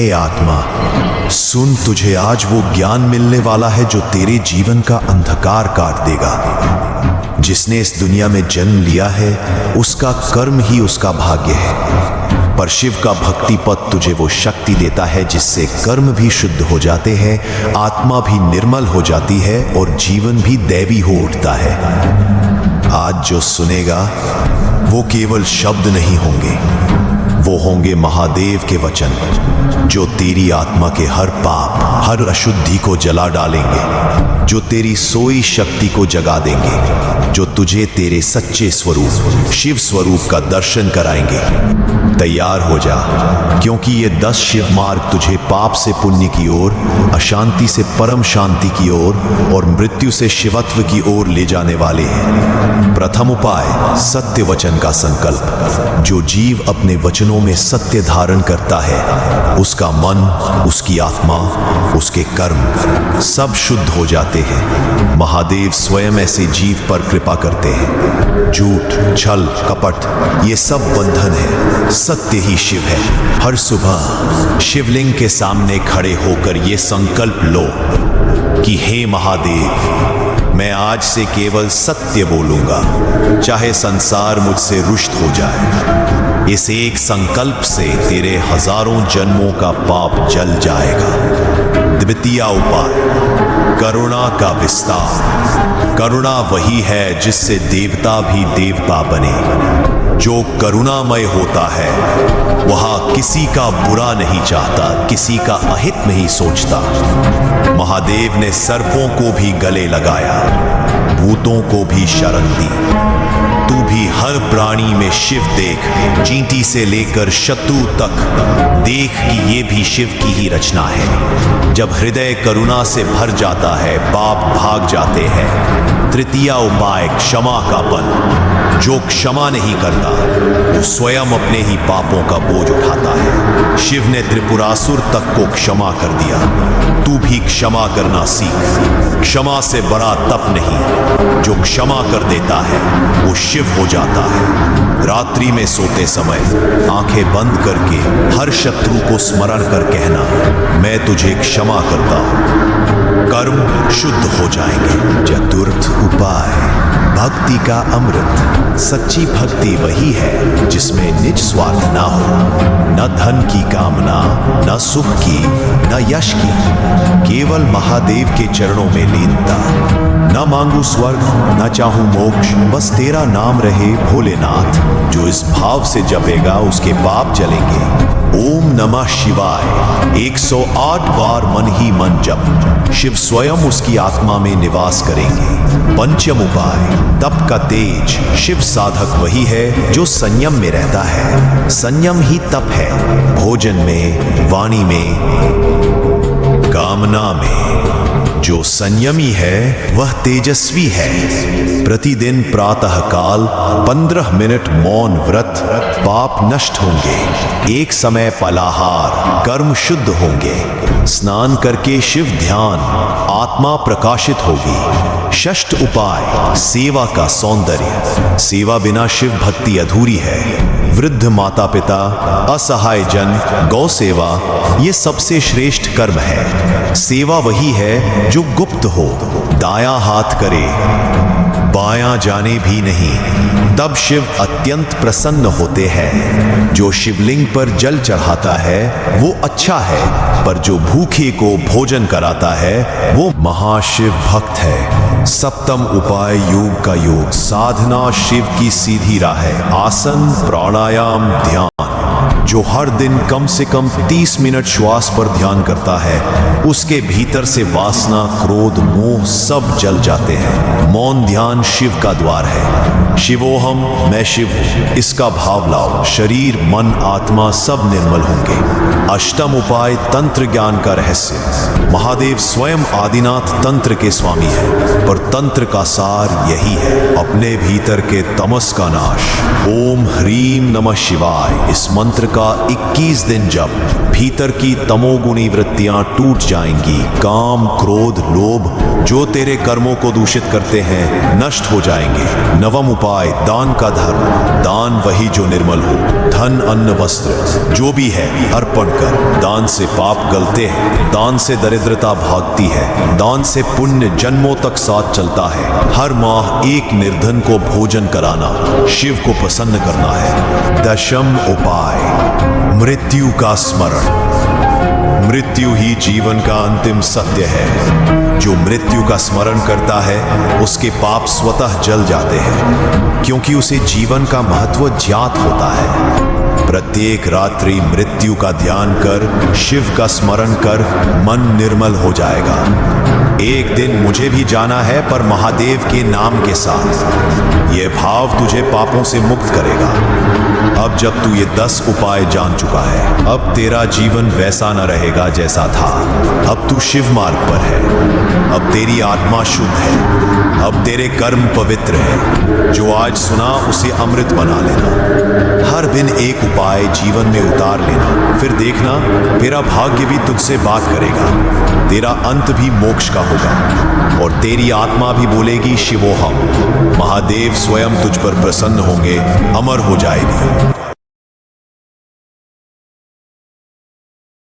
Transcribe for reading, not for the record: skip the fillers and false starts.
हे आत्मा, सुन, तुझे आज वो ज्ञान मिलने वाला है जो तेरे जीवन का अंधकार काट देगा। जिसने इस दुनिया में जन्म लिया है उसका कर्म ही उसका भाग्य है, पर शिव का भक्ति पथ तुझे वो शक्ति देता है जिससे कर्म भी शुद्ध हो जाते हैं, आत्मा भी निर्मल हो जाती है और जीवन भी दैवी हो उठता है। आज जो सुनेगा वो केवल शब्द नहीं होंगे, वो होंगे महादेव के वचन जो तेरी आत्मा के हर पाप, हर अशुद्धि को जला डालेंगे, जो तेरी सोई शक्ति को जगा देंगे, जो तुझे तेरे सच्चे स्वरूप शिव स्वरूप का दर्शन कराएंगे। तैयार हो जा, क्योंकि ये 10 शिव मार्ग तुझे पाप से पुण्य की ओर, अशांति से परम शांति की ओर और मृत्यु से शिवत्व की ओर ले जाने वाले हैं। प्रथम उपाय, सत्य वचन का संकल्प। जो जीव अपने वचनों में सत्य धारण करता है उसका मन, उसकी आत्मा, उसके कर्म सब शुद्ध हो जाते हैं। महादेव स्वयं ऐसे जीव पर कृपा करते हैं। झूठ, छल, कपट ये सब बंधन है, सत्य ही शिव है। हर सुबह शिवलिंग के सामने खड़े होकर ये संकल्प लो कि हे महादेव, मैं आज से केवल सत्य बोलूंगा, चाहे संसार मुझसे रुष्ट हो जाए। इस एक संकल्प से तेरे हजारों जन्मों का पाप जल जाएगा। द्वितीय उपाय, करुणा का विस्तार। करुणा वही है जिससे देवता भी देवता बने। जो करुणामय होता है वह किसी का बुरा नहीं चाहता, किसी का अहित नहीं सोचता। महादेव ने सर्पों को भी गले लगाया, भूतों को भी शरण दी। तू भी हर प्राणी में शिव देख, चींटी से लेकर शत्रु तक देख कि ये भी शिव की ही रचना है। जब हृदय करुणा से भर जाता है पाप भाग जाते हैं। तृतीय उपाय, क्षमा का बल। जो क्षमा नहीं करता वो स्वयं अपने ही पापों का बोझ उठाता है। शिव ने त्रिपुरासुर तक को क्षमा कर दिया, तू भी क्षमा करना सीख। क्षमा से बड़ा तप नहीं, जो क्षमा कर देता है वो शिव हो जाता है। रात्रि में सोते समय आंखें बंद करके हर शत्रु को स्मरण कर कहना, मैं तुझे क्षमा करता हूं, कर्म शुद्ध हो जाएंगे। चतुर्थ उपाय, भक्ति का अमृत। सच्ची भक्ति वही है जिसमें निज स्वार्थ ना हो, न धन की कामना, न सुख की, न यश की, केवल महादेव के चरणों में लीनता। न मांगू स्वर्ग, न चाहूं मोक्ष, बस तेरा नाम रहे भोलेनाथ। जो इस भाव से जपेगा उसके पाप जलेंगे। ओम नमः शिवाय 108 बार मन ही मन जप, शिव स्वयं उसकी आत्मा में निवास करेंगे। पंचम उपाय, तप का तेज। शिव साधक वही है जो संयम में रहता है। संयम ही तप है, भोजन में, वाणी में, कामना में। जो संयमी है वह तेजस्वी है। प्रतिदिन प्रातः काल 15 मिनट मौन व्रत, पाप नष्ट होंगे। एक समय फलाहार, कर्म शुद्ध होंगे। स्नान करके शिव ध्यान, आत्मा प्रकाशित होगी। षष्ठ उपाय, सेवा का सौंदर्य। सेवा बिना शिव भक्ति अधूरी है। वृद्ध माता पिता, असहाय जन, गौ सेवा ये सबसे श्रेष्ठ कर्म है। सेवा वही है जो गुप्त हो, दायां हाथ करे, बायां जाने भी नहीं, तब शिव अत्यंत प्रसन्न होते हैं। जो शिवलिंग पर जल चढ़ाता है वो अच्छा है, पर जो भूखे को भोजन कराता है वो महाशिव भक्त है। सप्तम उपाय, योग का योग। साधना शिव की सीधी राह है। आसन, प्राणायाम, ध्यान। जो हर दिन कम से कम 30 मिनट श्वास पर ध्यान करता है उसके भीतर से वासना, क्रोध, मोह सब जल जाते हैं। मौन ध्यान शिव का द्वार है। शिवोहम, मैं शिव हूं, इसका भाव लाओ। शरीर, मन, आत्मा सब निर्मल होंगे। अष्टम उपाय, तंत्र ज्ञान का रहस्य। महादेव स्वयं आदिनाथ तंत्र के स्वामी है, पर तंत्र का सार यही है, अपने भीतर के तमस का नाश। ओम ह्रीम नमः शिवाय इस मंत्र का 21 दिन जप, भीतर की तमोगुणी वृत्तियां टूट जाएंगी। काम, क्रोध, लोभ जो तेरे कर्मों को दूषित करते हैं नष्ट हो जाएंगे। नवम उपाय, दान का धर्म। दान वही जो निर्मल हो। धन, अन्न, वस्त्र जो भी है अर्पण कर। दान से पाप गलते हैं, दान से दरिद्रता भागती है, दान से पुण्य जन्मों तक साथ चलता है। हर माह एक निर्धन को भोजन कराना शिव को प्रसन्न करना है। दशम उपाय, मृत्यु का स्मरण। मृत्यु ही जीवन का अंतिम सत्य है। जो मृत्यु का स्मरण करता है उसके पाप स्वतः जल जाते हैं, क्योंकि उसे जीवन का महत्व ज्ञात होता है। प्रत्येक रात्रि मृत्यु का ध्यान कर, शिव का स्मरण कर, मन निर्मल हो जाएगा। एक दिन मुझे भी जाना है, पर महादेव के नाम के साथ। यह भाव तुझे पापों से मुक्त करेगा। अब जब तू ये 10 उपाय जान चुका है, अब तेरा जीवन वैसा न रहेगा जैसा था। अब तू शिव मार्ग पर है। अब तेरी आत्मा शुद्ध है। अब तेरे कर्म पवित्र है। जो आज सुना उसे अमृत बना लेना। हर दिन एक उपाय जीवन में उतार लेना, फिर देखना तेरा भाग्य भी तुझसे बात करेगा। तेरा अंत भी मोक्ष का होगा और तेरी आत्मा भी बोलेगी शिवोहम। महादेव स्वयं तुझ पर प्रसन्न होंगे, अमर हो जाएगी।